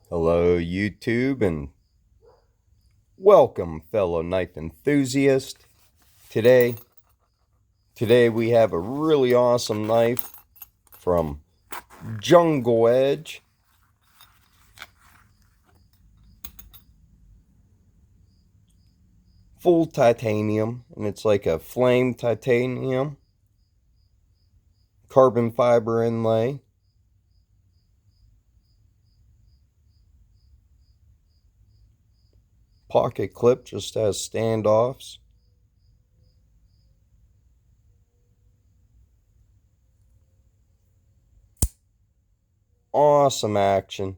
Hello YouTube and welcome fellow knife enthusiast. Today we have a really awesome knife from Jungle Edge. Full titanium, and it's like a flame titanium carbon fiber inlay. Pocket clip just has standoffs. Awesome action.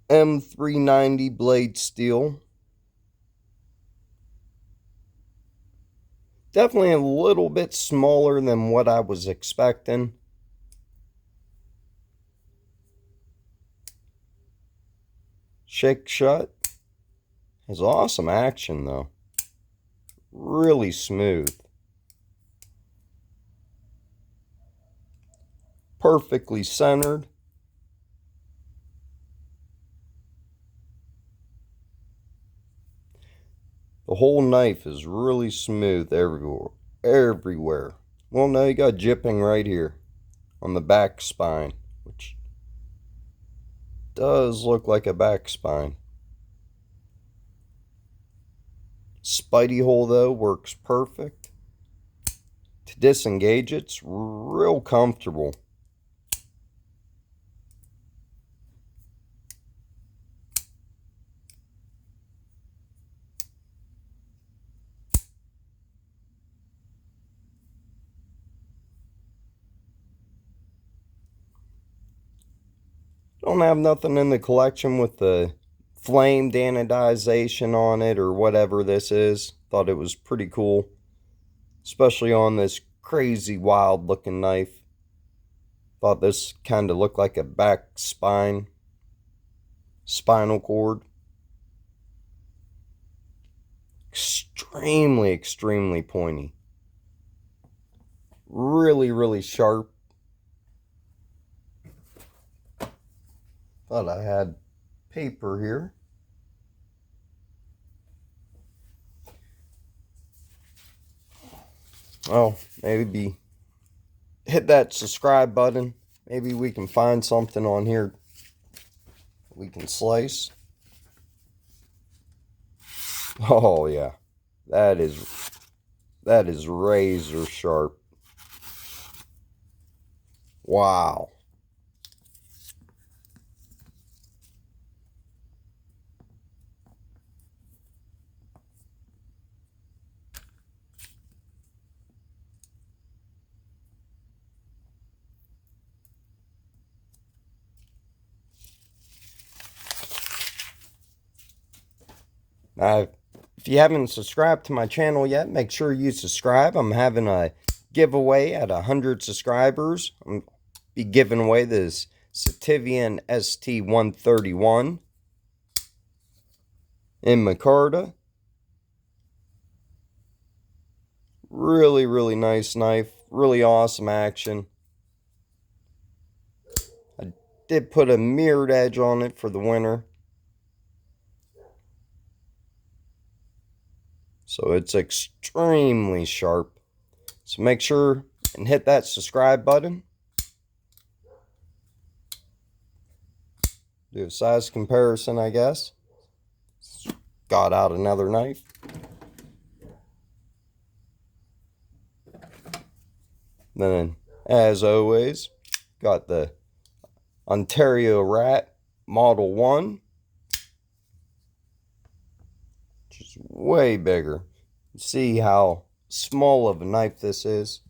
M390 blade steel. Definitely a little bit smaller than what I was expecting. Shake shut. Has awesome action though. Really smooth. Perfectly centered. The whole knife is really smooth everywhere. Well, no, you got jipping right here on the back spine, which does look like a back spine. Spidey hole though works perfect. To disengage it's real comfortable. Don't have nothing in the collection with the flamed anodization on it or whatever this is. Thought it was pretty cool, especially on this crazy wild looking knife. Thought this kind of looked like a back spinal cord. Extremely pointy. Really sharp. Thought I had paper here. Oh, maybe hit that subscribe button. Maybe we can find something on here we can slice. Oh yeah, that is razor sharp. Wow. Now, if you haven't subscribed to my channel yet, make sure you subscribe. I'm having a giveaway at 100 subscribers. I'm be giving away this Sativian ST131 in micarta. Really nice knife. Really awesome action. I did put a mirrored edge on it for the winter, so it's extremely sharp. So make sure and hit that subscribe button. Do a size comparison, I guess. Got out another knife. Then, as always, got the Ontario Rat Model 1, which is way bigger. See how small of a knife this is.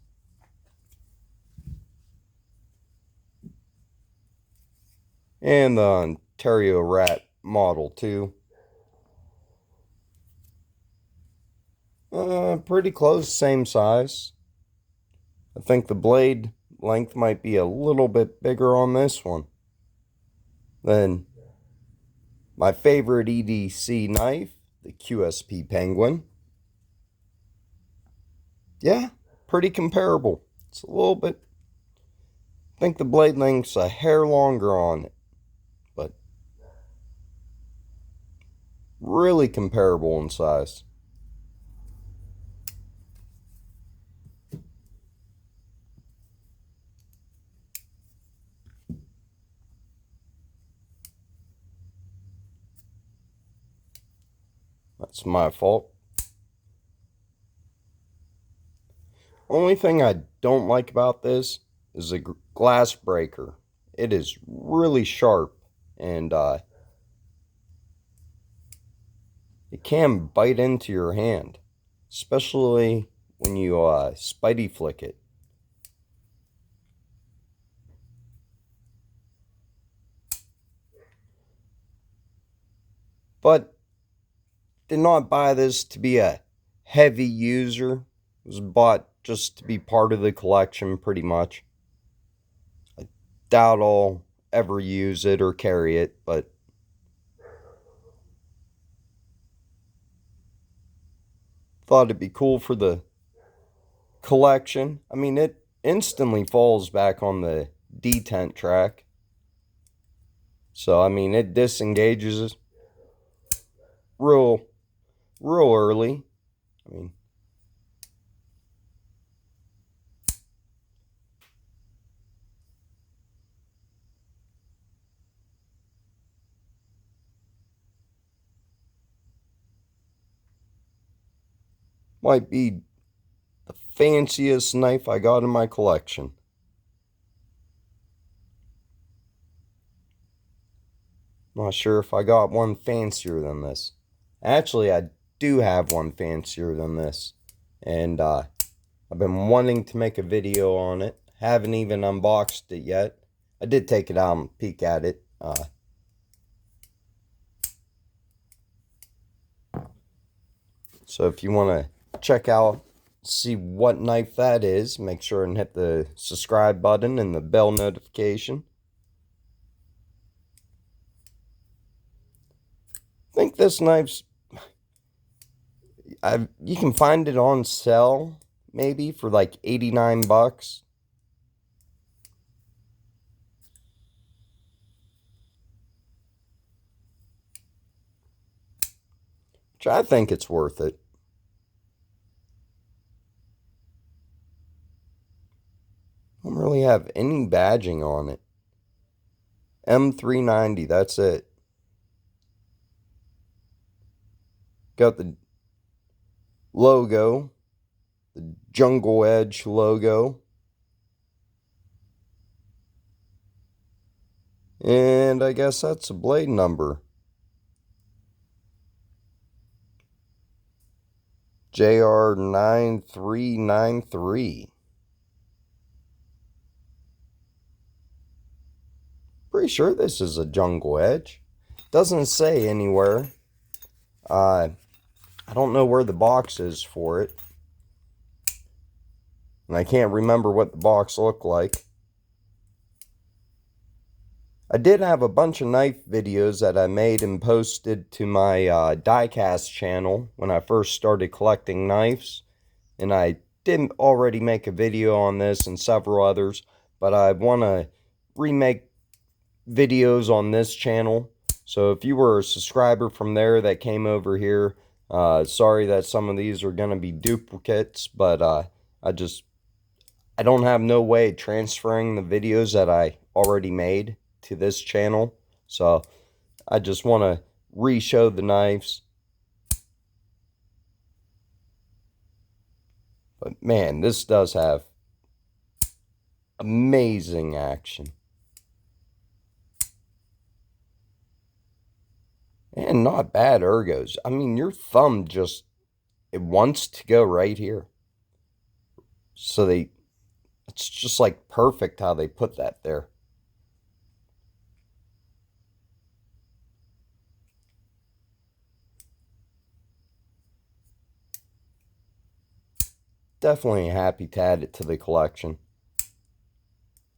And the Ontario Rat Model 2. Pretty close, same size. I think the blade length might be a little bit bigger on this one than my favorite EDC knife, the QSP Penguin. Yeah, pretty comparable. It's a little bit, I think the blade length's a hair longer on it, but really comparable in size. That's my fault. Only thing I don't like about this is the glass breaker. It is really sharp, and it can bite into your hand, especially when you spidey flick it. But did not buy this to be a heavy user. It was bought just to be part of the collection, pretty much. I doubt I'll ever use it or carry it, but thought it'd be cool for the collection. I mean, it instantly falls back on the detent track. So, I mean, it disengages real, real early. I mean, might be the fanciest knife I got in my collection. Not sure if I got one fancier than this. Actually, I do have one fancier than this. And I've been wanting to make a video on it. Haven't even unboxed it yet. I did take it out and peek at it. So if you want to check out, see what knife that is, make sure and hit the subscribe button and the bell notification. I think this knife's, you can find it on sale maybe for like 89 bucks. Which I think it's worth it. Don't really have any badging on it. M390, that's it. Got the logo, the Jungle Edge logo. And I guess that's a blade number. JL9393. Pretty sure this is a Jungle Edge. Doesn't say anywhere. I don't know where the box is for it. And I can't remember what the box looked like. I did have a bunch of knife videos that I made and posted to my diecast channel when I first started collecting knives. And I did already make a video on this and several others. But I want to remake videos on this channel. So if you were a subscriber from there that came over here, sorry that some of these are going to be duplicates. But I don't have no way of transferring the videos that I already made to this channel. So I just want to re-show the knives. But man, this does have amazing action. And not bad ergos. I mean, your thumb just, it wants to go right here. So it's just like perfect how they put that there. Definitely happy to add it to the collection.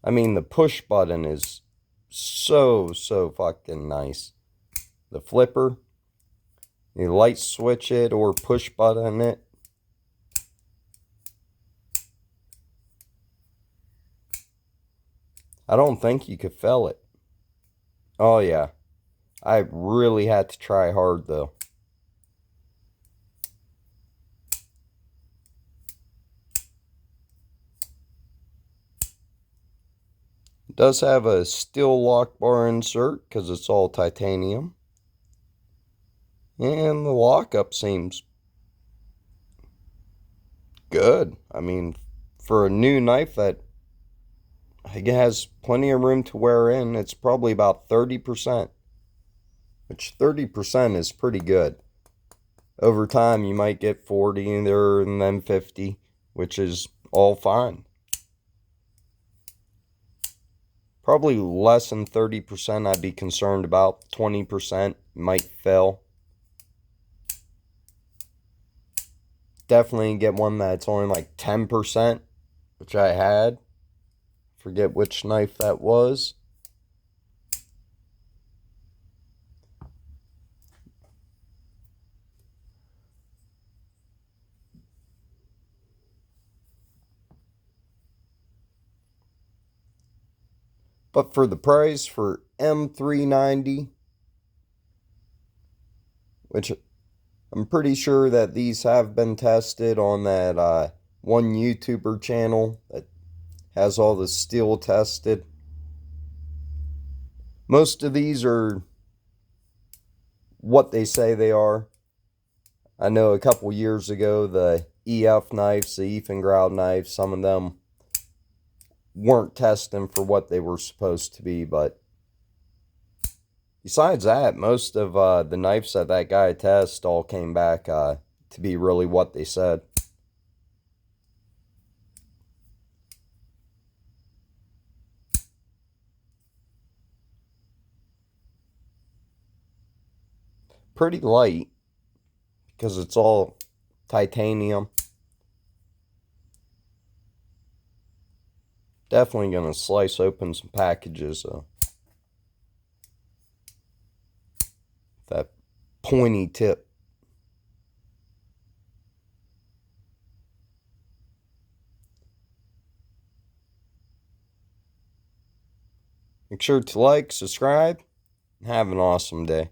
I mean, the push button is so fucking nice. The flipper, you light switch it or push button it. I don't think you could fell it. Oh yeah, I really had to try hard though. It does have a steel lock bar insert because it's all titanium. And the lockup seems good. I mean, for a new knife that has plenty of room to wear in, it's probably about 30%, which 30% is pretty good. Over time, you might get 40 there and then 50, which is all fine. Probably less than 30% I'd be concerned about. 20% might fail. Definitely get one that's only like 10%, which I had. Forget which knife that was. But for the price for M390, which I'm pretty sure that these have been tested on that one YouTuber channel that has all the steel tested. Most of these are what they say they are. I know a couple years ago, the EF knives, the Ethan knives, some of them weren't testing for what they were supposed to be, but besides that, most of the knives that that guy tested all came back to be really what they said. Pretty light because it's all titanium. Definitely going to slice open some packages. That pointy tip. Make sure to like, subscribe, and have an awesome day.